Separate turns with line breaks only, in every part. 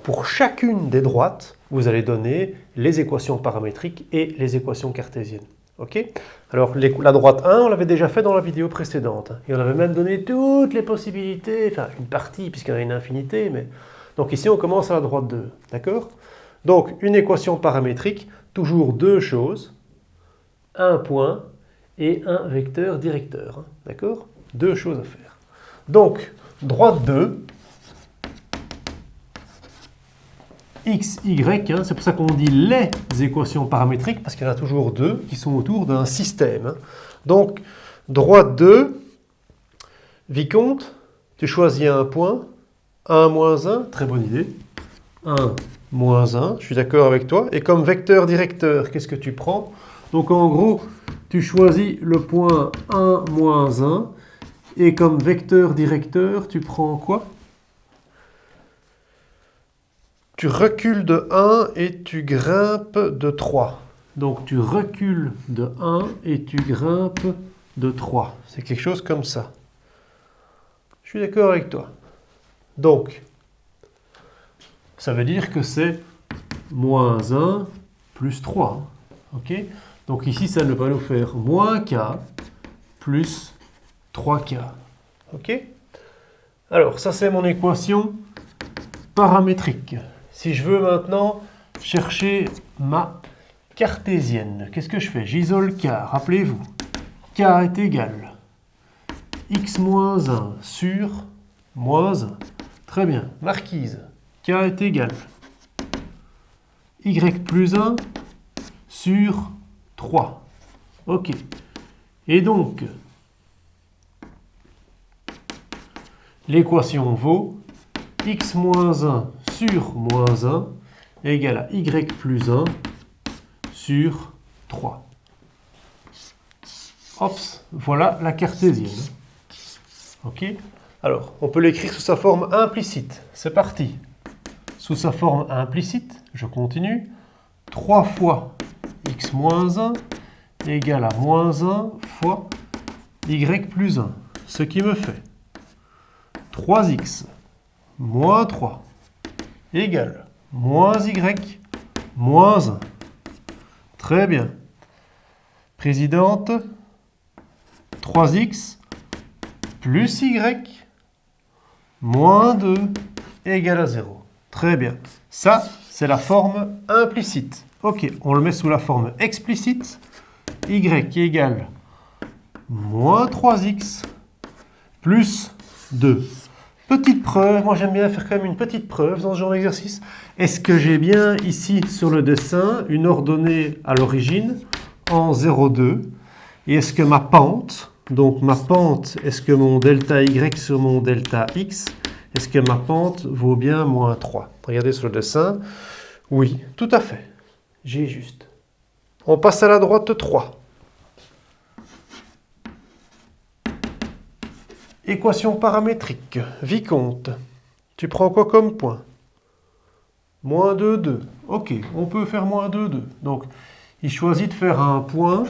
pour chacune des droites, vous allez donner les équations paramétriques et les équations cartésiennes. Ok? Alors, la droite 1, on l'avait déjà fait dans la vidéo précédente. Et on avait même donné toutes les possibilités, enfin une partie, puisqu'il y en a une infinité. Mais... Donc ici, on commence à la droite 2. D'accord? Donc, une équation paramétrique, toujours deux choses. Un point et un vecteur directeur. D'accord? Deux choses à faire. Donc, droite 2, x, y, c'est pour ça qu'on dit les équations paramétriques, parce qu'il y en a toujours deux qui sont autour d'un système. Donc, droite 2, vicomte, tu choisis un point, 1, moins 1, très bonne idée. 1, moins 1, je suis d'accord avec toi. Et comme vecteur directeur, qu'est-ce que tu prends? Donc en gros, tu choisis le point 1, moins 1, et comme vecteur directeur, tu prends quoi? Tu recules de 1 et tu grimpes de 3. Donc tu recules de 1 et tu grimpes de 3. C'est quelque chose comme ça. Je suis d'accord avec toi. Donc, ça veut dire que c'est moins 1 plus 3. Ok? Donc ici, ça va nous faire moins k plus 3k. Ok? Alors, ça c'est mon équation paramétrique. Si je veux maintenant chercher ma cartésienne, qu'est-ce que je fais? J'isole k, rappelez-vous. K est égal x moins 1 sur moins 1. Très bien, marquise. K est égal y plus 1 sur 3. Ok. Et donc, l'équation vaut x moins 1 sur moins 1 égale à y plus 1 sur 3. Hops, voilà la cartésienne. Ok? Alors, on peut l'écrire sous sa forme implicite. C'est parti. Sous sa forme implicite, je continue. 3 fois x moins 1 égale à moins 1 fois y plus 1. Ce qui me fait 3x moins 3 égale moins y moins 1. Très bien. Présidente, 3x plus y moins 2 égale à 0. Très bien. Ça, c'est la forme implicite. Ok, on le met sous la forme explicite. Y égale moins 3x plus 2. Petite preuve, moi j'aime bien faire quand même une petite preuve dans ce genre d'exercice. Est-ce que j'ai bien ici sur le dessin une ordonnée à l'origine en 0,2? Et est-ce que ma pente, donc ma pente, est-ce que mon delta y sur mon delta x, est-ce que ma pente vaut bien moins 3? Regardez sur le dessin. Oui, tout à fait. J'ai juste. On passe à la droite 3. Équation paramétrique. Vicomte. Tu prends quoi comme point? Moins 2, 2. Ok, on peut faire moins 2, 2. Donc, il choisit de faire un point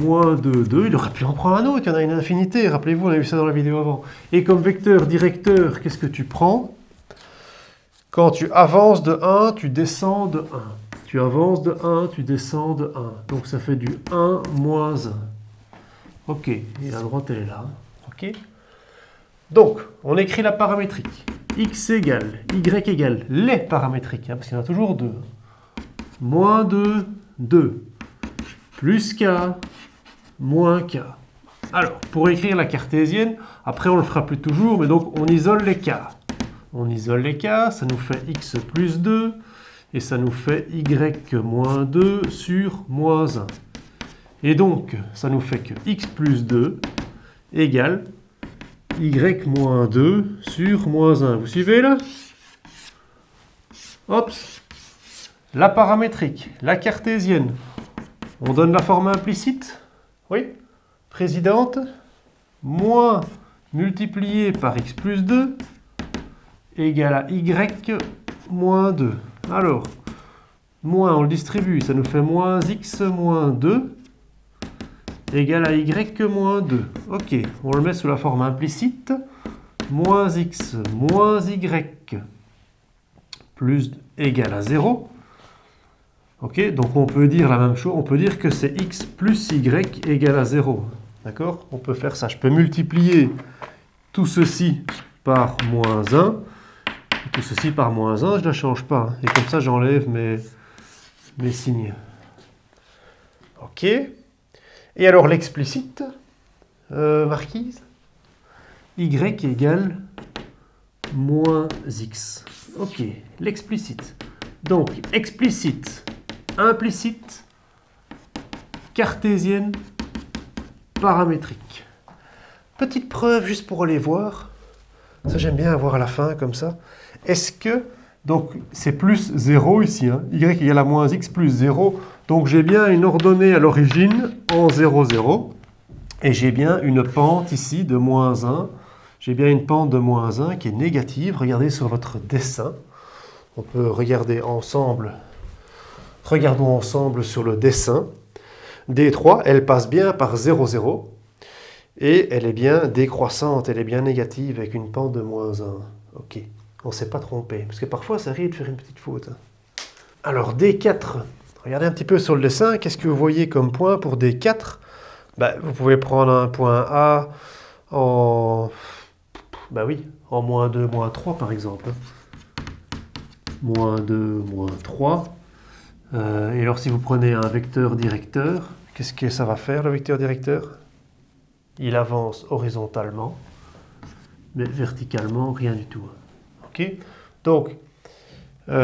moins 2, 2. Il aurait pu en prendre un autre. Il y en a une infinité. Rappelez-vous, on a vu ça dans la vidéo avant. Et comme vecteur directeur, qu'est-ce que tu prends? Quand tu avances de 1, tu descends de 1. Tu avances de 1, tu descends de 1. Donc, ça fait du 1 moins 1. Ok, et la droite, elle est là. Ok. Donc, on écrit la paramétrique. X égale, Y égale les paramétriques, parce qu'il y en a toujours deux. Moins 2, 2. Plus K, moins K. Alors, pour écrire la cartésienne, après on le fera plus toujours, mais donc on isole les K. On isole les K, ça nous fait X plus 2, et ça nous fait Y moins 2 sur moins 1. Et donc, ça nous fait que x plus 2 égale y moins 2 sur moins 1. Vous suivez là? Hop. La paramétrique, la cartésienne. On donne la forme implicite. Oui. Présidente. Moins multiplié par x plus 2 égale à y moins 2. Alors, moins, on le distribue. Ça nous fait moins x moins 2 égale à y moins 2. Ok, on le met sous la forme implicite. Moins x moins y plus égale à 0. Ok, donc on peut dire la même chose, on peut dire que c'est x plus y égale à 0. D'accord? On peut faire ça. Je peux multiplier tout ceci par moins 1. Et tout ceci par moins 1, je ne la change pas. Et comme ça, j'enlève mes signes. Ok. Et alors l'explicite, Marquise? Y égale moins x. Ok, l'explicite. Donc, explicite, implicite, cartésienne, paramétrique. Petite preuve juste pour aller voir. Ça, j'aime bien avoir à la fin, comme ça. Est-ce que, donc, c'est plus 0 ici, hein, y égale à moins x plus 0. Donc, j'ai bien une ordonnée à l'origine en 0, 0. Et j'ai bien une pente ici de moins 1. J'ai bien une pente de moins 1 qui est négative. Regardez sur votre dessin. On peut regarder ensemble. Regardons ensemble sur le dessin. D3, elle passe bien par 0, 0. Et elle est bien décroissante, elle est bien négative avec une pente de moins 1. Ok, on ne s'est pas trompé. Parce que parfois, ça arrive de faire une petite faute. Alors, D4. Regardez un petit peu sur le dessin. Qu'est-ce que vous voyez comme point pour D4? Ben, vous pouvez prendre un point A en... Ben oui, en moins 2, moins 3 par exemple. Moins 2, moins 3. Et alors si vous prenez un vecteur directeur, qu'est-ce que ça va faire le vecteur directeur? Il avance horizontalement, mais verticalement, rien du tout. Ok? Donc,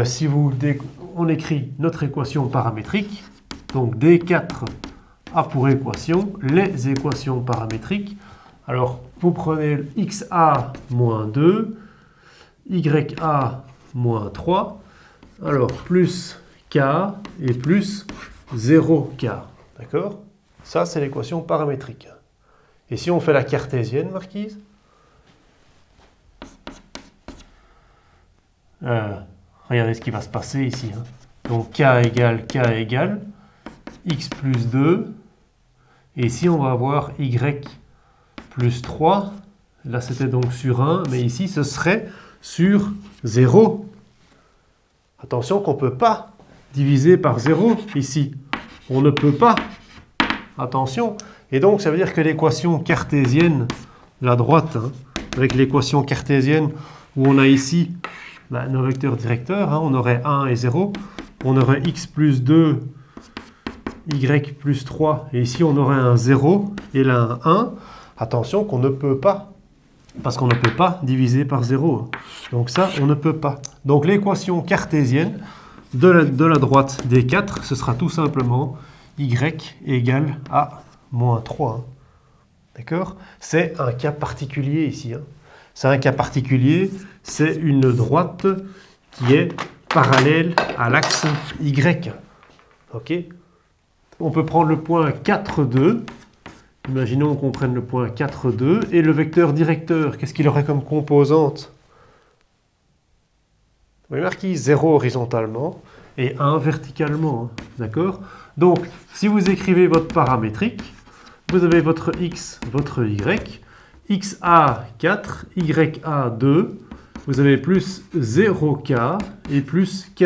si on écrit notre équation paramétrique, donc D4 a pour équation les équations paramétriques. Alors, vous prenez XA moins 2, YA moins 3, alors plus K et plus 0K. D'accord? Ça, c'est l'équation paramétrique. Et si on fait la cartésienne, Marquise? Regardez ce qui va se passer ici. Hein. Donc K égale X plus 2. Et ici, on va avoir Y plus 3. Là, c'était donc sur 1. Mais ici, ce serait sur 0. Attention qu'on ne peut pas diviser par 0 ici. On ne peut pas. Attention. Et donc, ça veut dire que l'équation cartésienne, la droite, hein, avec l'équation cartésienne où on a ici nos vecteurs directeurs, hein, on aurait 1 et 0, on aurait x plus 2, y plus 3, et ici on aurait un 0 et là un 1. Attention qu'on ne peut pas, parce qu'on ne peut pas diviser par 0. Donc ça, on ne peut pas. Donc l'équation cartésienne de la droite des 4, ce sera tout simplement y égale à moins 3. Hein. D'accord? C'est un cas particulier ici. Hein. C'est un cas particulier, c'est une droite qui est parallèle à l'axe Y. Ok? On peut prendre le point 4, 2. Imaginons qu'on prenne le point 4, 2. Et le vecteur directeur, qu'est-ce qu'il aurait comme composante? Vous voyez marqué 0 horizontalement et 1 verticalement. Hein. D'accord? Donc, si vous écrivez votre paramétrique, vous avez votre x, votre y, xa 4, ya 2, vous avez plus 0k et plus k.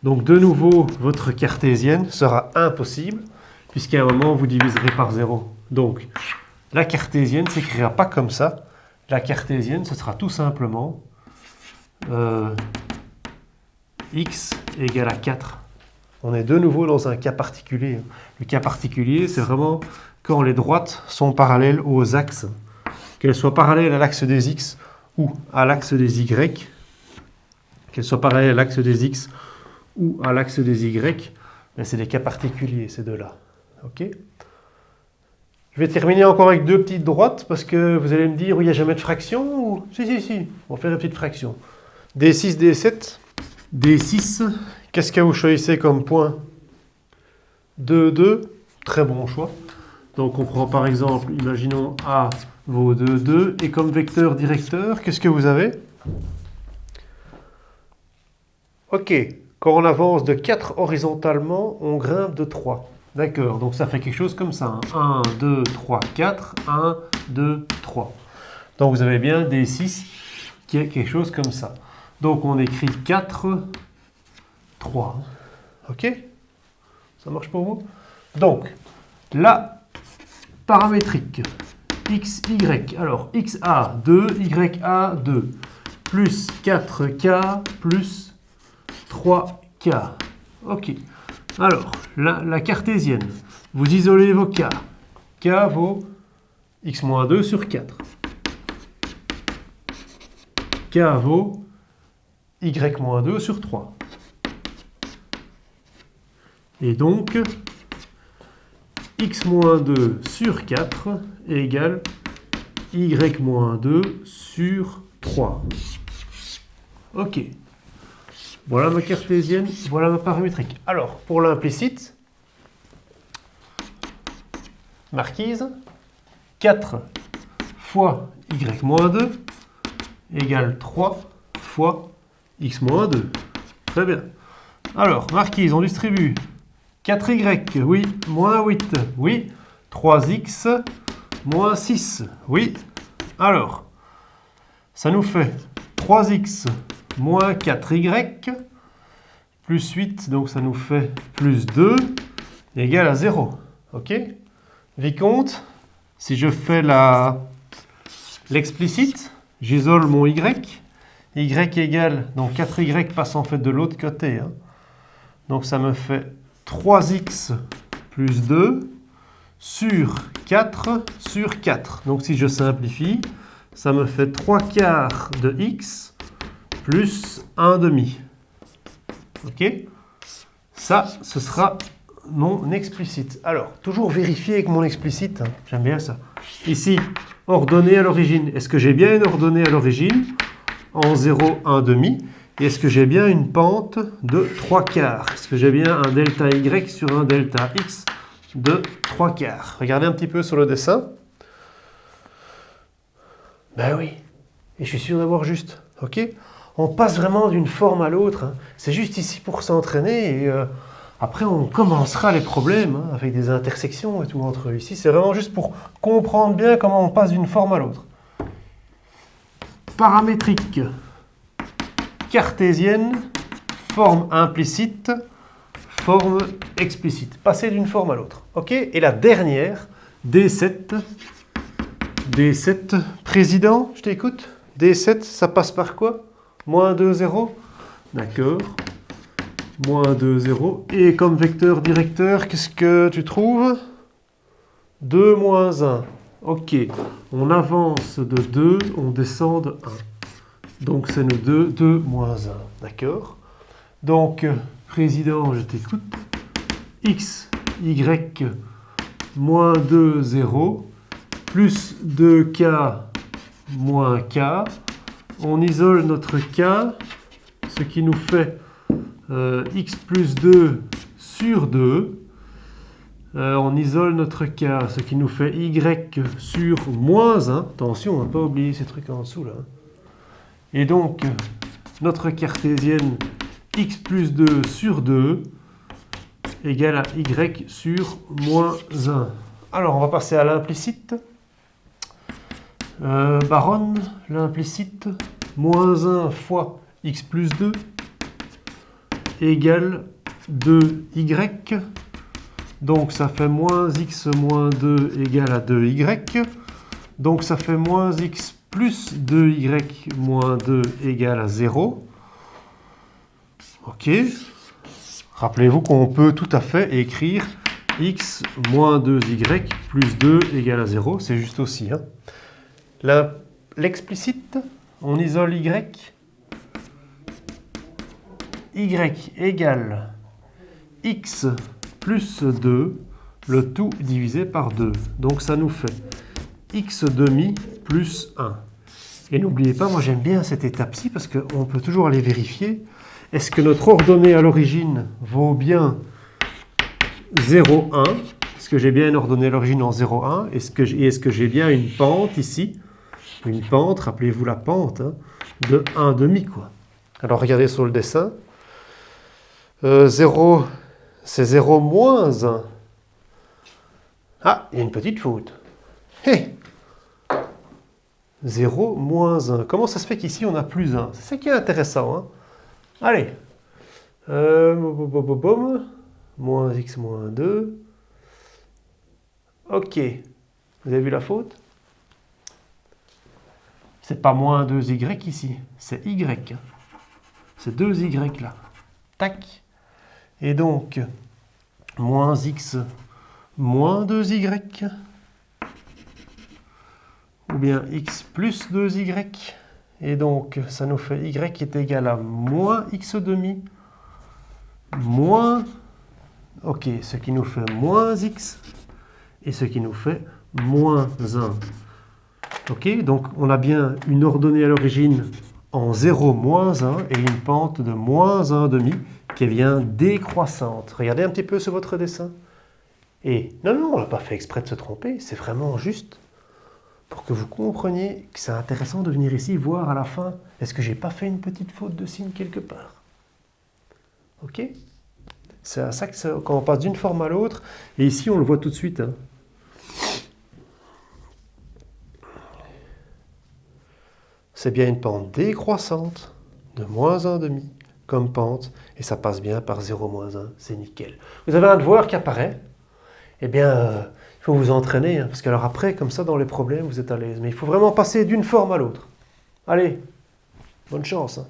Donc de nouveau, votre cartésienne sera impossible, puisqu'à un moment, vous diviserez par 0. Donc, la cartésienne ne s'écrira pas comme ça. La cartésienne, ce sera tout simplement x égale à 4. On est de nouveau dans un cas particulier. Le cas particulier, c'est vraiment quand les droites sont parallèles aux axes. Qu'elles soient parallèles à l'axe des x ou à l'axe des y. Qu'elles soient parallèles à l'axe des x ou à l'axe des y. C'est des cas particuliers, ces deux-là. Ok? Je vais terminer encore avec deux petites droites, parce que vous allez me dire, il n'y a jamais de fraction ou... Si. On va faire une petite fraction. D6, D7. D6, qu'est-ce que vous choisissez comme point? 2, 2. Très bon choix. Donc on prend par exemple, imaginons A vaut 2, 2. Et comme vecteur directeur, qu'est-ce que vous avez? Ok. Quand on avance de 4 horizontalement, on grimpe de 3. D'accord, donc ça fait quelque chose comme ça. Hein. 1, 2, 3, 4. 1, 2, 3. Donc vous avez bien D6 qui est quelque chose comme ça. Donc on écrit 4 3. OK? Ça marche pour vous? Donc, la paramétrique x, y. Alors, xa, 2, ya, 2. Plus 4k plus 3k. OK. Alors, la cartésienne. Vous isolez vos k. K vaut x-2 sur 4. K vaut y-2 sur 3. Et donc, x-2 sur 4 égale y-2 sur 3. OK. Voilà ma cartésienne, voilà ma paramétrique. Alors, pour l'implicite, marquise, 4 fois y-2 égale 3 fois x-2. Très bien. Alors, marquise, on distribue 4y, oui, moins 8, oui, 3x, moins 6, oui. Alors, ça nous fait 3x moins 4y, plus 8, donc ça nous fait plus 2, égale à 0. OK? Vicomte, si je fais l'explicite, j'isole mon y. Y égale, donc 4y passe en fait de l'autre côté. Hein. Donc ça me fait 3x plus 2 sur 4 sur 4. Donc si je simplifie, ça me fait 3 quarts de x plus 1 demi. OK? Ça, ce sera mon explicite. Alors, toujours vérifier avec mon explicite. Hein. J'aime bien ça. Ici, ordonnée à l'origine. Est-ce que j'ai bien une ordonnée à l'origine en 0, 1 demi? Et est-ce que j'ai bien une pente de 3 quarts? Est-ce que j'ai bien un delta y sur un delta x de 3 quarts? Regardez un petit peu sur le dessin. Ben oui. Et je suis sûr d'avoir juste. OK? On passe vraiment d'une forme à l'autre. Hein. C'est juste ici pour s'entraîner et après on commencera les problèmes hein, avec des intersections et tout entre eux. Ici, c'est vraiment juste pour comprendre bien comment on passe d'une forme à l'autre. Paramétrique, cartésienne, forme implicite, forme explicite. Passer d'une forme à l'autre. OK? Et la dernière, D7. D7, président, je t'écoute. D7, ça passe par quoi? Moins 2, 0. D'accord. Moins 2, 0. Et comme vecteur directeur, qu'est-ce que tu trouves? 2, moins 1. OK. On avance de 2, on descend de 1. Donc c'est nos 2, 2, moins 1. D'accord. Donc, président, je t'écoute. X, Y, moins 2, 0. Plus 2K, moins K. On isole notre K, ce qui nous fait x plus 2 sur 2. On isole notre K, ce qui nous fait y sur moins 1. Attention, on ne va pas oublier ces trucs en dessous là. Et donc, notre cartésienne x plus 2 sur 2 égale à y sur moins 1. Alors, on va passer à l'implicite. Baronne, l'implicite, moins 1 fois x plus 2 égale 2y. Donc ça fait moins x moins 2 égale à 2y. Donc ça fait moins x plus 2y moins 2 égale à 0. OK. Rappelez-vous qu'on peut tout à fait écrire x moins 2y plus 2 égale à 0. C'est juste aussi. Hein. L'explicite, on isole y. Y égale x plus 2, le tout divisé par 2. Donc ça nous fait x demi plus 1. Et n'oubliez pas, moi j'aime bien cette étape-ci parce qu'on peut toujours aller vérifier. Est-ce que notre ordonnée à l'origine vaut bien 0, 1? Est-ce que j'ai bien une ordonnée à l'origine en 0, 1? Est-ce que j'ai bien une pente ici? Une pente, rappelez-vous la pente, hein, de 1 demi, quoi. Alors regardez sur le dessin. 0, c'est 0 moins 1. Ah, il y a une petite faute. Hey, 0 moins 1. Comment ça se fait qu'ici on a plus 1? C'est ça qui est intéressant. Hein. Allez. Moins x moins 2. Ok. Vous avez vu la faute? C'est pas moins 2y ici, c'est y. C'est 2y là. Tac. Et donc, moins x moins 2y. Ou bien x plus 2y. Et donc, ça nous fait y est égal à moins x demi. Moins, ok, ce qui nous fait moins x. Et ce qui nous fait moins 1. Ok, donc on a bien une ordonnée à l'origine en 0, moins 1 et une pente de moins 1 demi qui est bien décroissante. Regardez un petit peu sur votre dessin. Et non, on n'a pas fait exprès de se tromper, c'est vraiment juste pour que vous compreniez que c'est intéressant de venir ici voir à la fin, est-ce que j'ai pas fait une petite faute de signe quelque part? Ok? C'est à ça que quand on passe d'une forme à l'autre, et ici on le voit tout de suite. Hein. C'est bien une pente décroissante de moins 1 demi comme pente, et ça passe bien par 0 moins 1, c'est nickel. Vous avez un devoir qui apparaît, eh bien, il faut vous entraîner, hein, parce que alors après, comme ça, dans les problèmes, vous êtes à l'aise. Mais il faut vraiment passer d'une forme à l'autre. Allez, bonne chance. Hein.